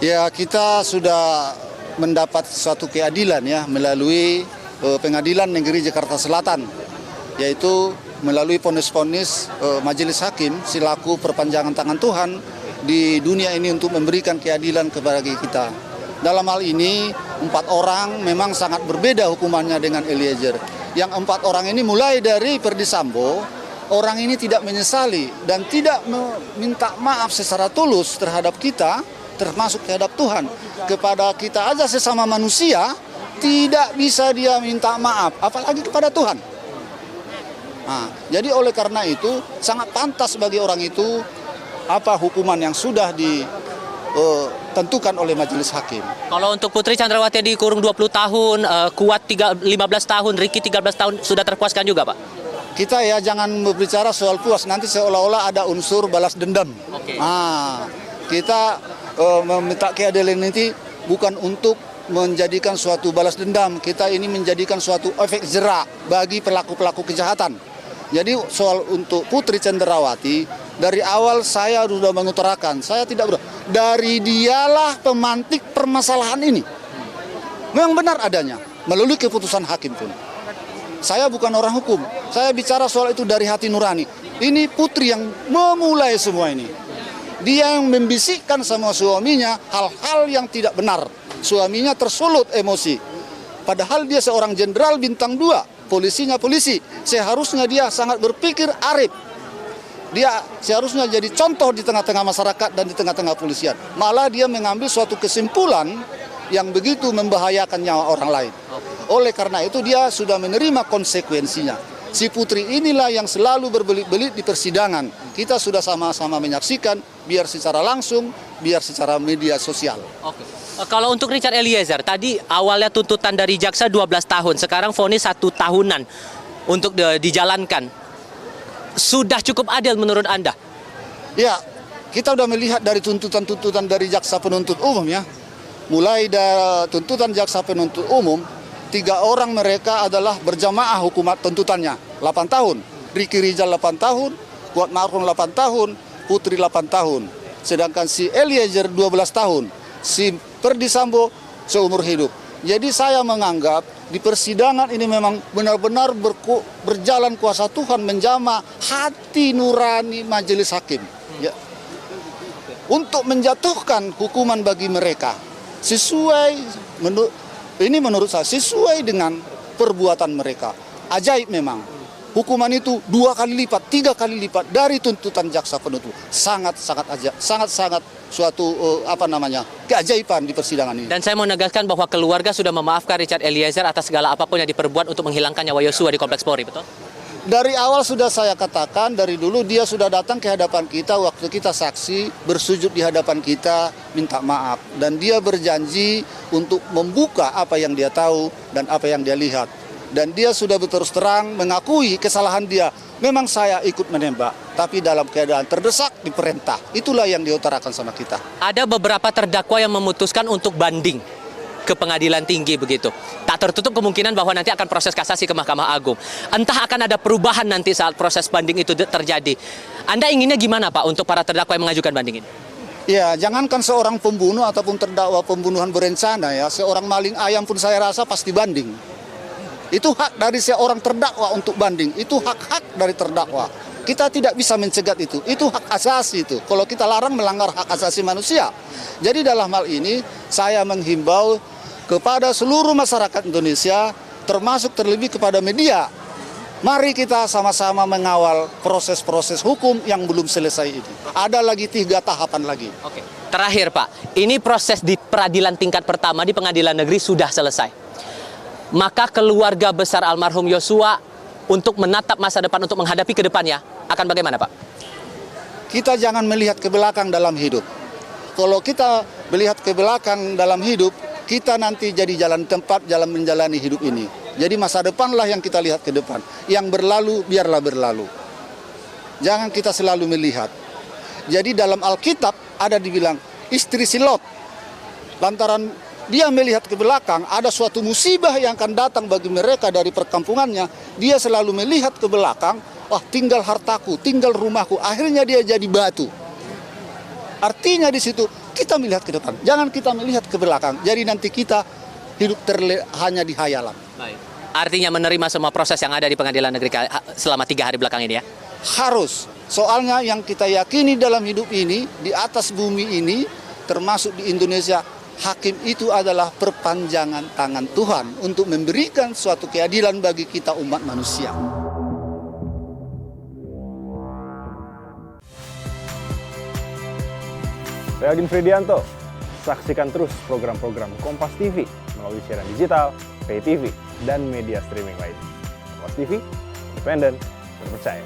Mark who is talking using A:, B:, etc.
A: Ya, kita sudah mendapat suatu keadilan ya melalui Pengadilan Negeri Jakarta Selatan, yaitu melalui vonis-vonis Majelis Hakim selaku perpanjangan tangan Tuhan di dunia ini untuk memberikan keadilan kepada kita. Dalam hal ini 4 orang memang sangat berbeda hukumannya dengan Eliezer. Yang 4 orang ini mulai dari Ferdy Sambo, orang ini tidak menyesali dan tidak meminta maaf secara tulus terhadap kita, termasuk terhadap Tuhan. Kepada kita aja sesama manusia, tidak bisa dia minta maaf, apalagi kepada Tuhan. Nah, jadi oleh karena itu, sangat pantas bagi orang itu apa hukuman yang sudah ditentukan oleh majelis hakim.
B: Kalau untuk Putri Chandrawati dikurung 20 tahun, Kuat 15 tahun, Ricky 13 tahun, sudah terpuaskan juga, Pak?
A: Kita ya jangan berbicara soal puas, nanti seolah-olah ada unsur balas dendam.
B: Oke.
A: Nah, kita meminta keadilan ini bukan untuk menjadikan suatu balas dendam, kita ini menjadikan suatu efek jerak bagi pelaku-pelaku kejahatan. Jadi soal untuk Putri Chandrawati, dari awal saya sudah mengutarakan, saya tidak dari dialah pemantik permasalahan ini. Memang benar adanya, melalui keputusan hakim pun. Saya bukan orang hukum, saya bicara soal itu dari hati nurani. Ini Putri yang memulai semua ini. Dia yang membisikkan sama suaminya hal-hal yang tidak benar. Suaminya tersulut emosi. Padahal dia seorang jenderal bintang 2, polisinya polisi. Seharusnya dia sangat berpikir arif. Dia seharusnya jadi contoh di tengah-tengah masyarakat dan di tengah-tengah polisian. Malah dia mengambil suatu kesimpulan yang begitu membahayakan nyawa orang lain. Oleh karena itu dia sudah menerima konsekuensinya. Si Putri inilah yang selalu berbelit-belit di persidangan. Kita sudah sama-sama menyaksikan, biar secara langsung, biar secara media sosial.
B: Oke. Kalau untuk Richard Eliezer, tadi awalnya tuntutan dari jaksa 12 tahun, sekarang vonis 1 tahunan untuk dijalankan. Sudah cukup adil menurut Anda?
A: Ya, kita sudah melihat dari tuntutan-tuntutan dari jaksa penuntut umum ya. Mulai dari tuntutan jaksa penuntut umum, 3 orang mereka adalah berjamaah hukuman tuntutannya 8 tahun. Ricky Rizal 8 tahun, Kuat Ma'ruf 8 tahun, Putri 8 tahun. Sedangkan si Eliezer 12 tahun, si Ferdy Sambo seumur hidup. Jadi saya menganggap di persidangan ini memang benar-benar berjalan kuasa Tuhan menjamah hati nurani majelis hakim. Ya. Untuk menjatuhkan hukuman bagi mereka sesuai menurut saya sesuai dengan perbuatan mereka. Ajaib memang. Hukuman itu 2 kali lipat, 3 kali lipat dari tuntutan jaksa penuntut. Sangat-sangat ajaib, sangat-sangat suatu keajaiban di persidangan ini.
B: Dan saya mau menegaskan bahwa keluarga sudah memaafkan Richard Eliezer atas segala apapun yang diperbuat untuk menghilangkan nyawa Yosua di Kompleks Polri, betul?
A: Dari awal sudah saya katakan, dari dulu dia sudah datang ke hadapan kita waktu kita saksi, bersujud di hadapan kita, minta maaf. Dan dia berjanji untuk membuka apa yang dia tahu dan apa yang dia lihat. Dan dia sudah berterus terang mengakui kesalahan dia. Memang saya ikut menembak, tapi dalam keadaan terdesak diperintah. Itulah yang diutarakan sama kita.
B: Ada beberapa terdakwa yang memutuskan untuk banding ke pengadilan tinggi begitu. Tak tertutup kemungkinan bahwa nanti akan proses kasasi ke Mahkamah Agung. Entah akan ada perubahan nanti saat proses banding itu terjadi. Anda inginnya gimana Pak untuk para terdakwa yang mengajukan banding ini?
A: Ya, jangankan seorang pembunuh ataupun terdakwa pembunuhan berencana ya, seorang maling ayam pun saya rasa pasti banding. Itu hak dari seorang terdakwa untuk banding, itu hak-hak dari terdakwa. Kita tidak bisa mencegat itu hak asasi itu. Kalau kita larang melanggar hak asasi manusia. Jadi dalam hal ini saya menghimbau kepada seluruh masyarakat Indonesia, termasuk terlebih kepada media. Mari kita sama-sama mengawal proses-proses hukum yang belum selesai ini. Ada lagi 3 tahapan lagi.
B: Oke. Terakhir Pak, ini proses di peradilan tingkat pertama di pengadilan negeri sudah selesai. Maka keluarga besar almarhum Yosua untuk menatap masa depan, untuk menghadapi ke depannya, akan bagaimana Pak?
A: Kita jangan melihat ke belakang dalam hidup. Kalau kita melihat ke belakang dalam hidup, kita nanti jadi jalan tempat, jalan menjalani hidup ini. Jadi masa depanlah yang kita lihat ke depan. Yang berlalu, biarlah berlalu. Jangan kita selalu melihat. Jadi dalam Alkitab ada dibilang, istri si Lot. Lantaran dia melihat ke belakang, ada suatu musibah yang akan datang bagi mereka dari perkampungannya. Dia selalu melihat ke belakang, wah tinggal hartaku, tinggal rumahku. Akhirnya dia jadi batu. Artinya di situ kita melihat ke depan. Jangan kita melihat ke belakang. Jadi nanti kita hidup hanya di hayalan.
B: Baik. Artinya menerima semua proses yang ada di pengadilan negeri selama 3 hari belakang ini ya?
A: Harus. Soalnya yang kita yakini dalam hidup ini, di atas bumi ini, termasuk di Indonesia, hakim itu adalah perpanjangan tangan Tuhan untuk memberikan suatu keadilan bagi kita umat manusia.
C: Saya Aldin Fridianto. Saksikan terus program-program Kompas TV melalui siaran digital, pay TV, dan media streaming lain. Kompas TV, independen, terpercaya.